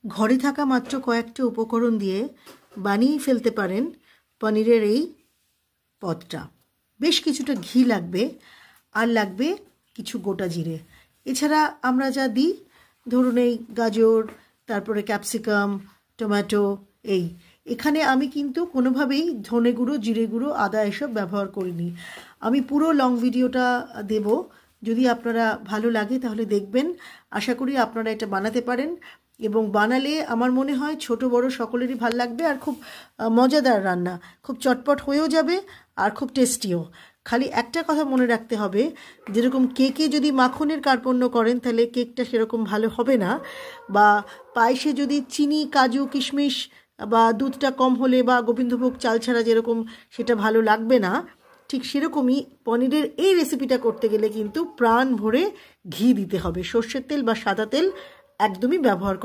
ঘরে থাকা মাত্র কয়েকটা উপকরণ দিয়ে বানিয়ে ফেলতে পারেন পনিরের এই পদটা। বেশ কিছুটা ঘি লাগবে, আর লাগবে কিছু গোটা জিরে। এছাড়া আমরা যা দিই, ধরুন এই গাজর, তারপরে ক্যাপসিকাম, টমেটো, এখানে আমি কিন্তু কোনোভাবেই ধনে গুঁড়ো, জিরে গুঁড়ো, আদা এসব ব্যবহার করিনি। আমি পুরো লং ভিডিওটা দেব, যদি আপনারা ভালো লাগে তাহলে দেখবেন। আশা করি আপনারা এটা বানাতে পারেন, এবং বানালে আমার মনে হয় ছোট বড় সকলেরই ভালো লাগবে। আর খুব মজাদার রান্না, খুব চটপট হয়েও যাবে আর খুব টেস্টিও। খালি একটা কথা মনে রাখতে হবে, যেরকম কেকে যদি মাখনের কার্পণ্য করেন তাহলে কেকটা সেরকম ভালো হবে না, বা পায়েসে যদি চিনি, কাজু, কিশমিশ বা দুধটা কম হলে বা গোবিন্দভোগ চাল ছাড়া যেরকম সেটা ভালো লাগবে না, ঠিক সেরকমই পনিরের এই রেসিপিটা করতে গেলে কিন্তু প্রাণ ভরে ঘি দিতে হবে। সর্ষের তেল বা সাদা তেল একদমই ব্যবহার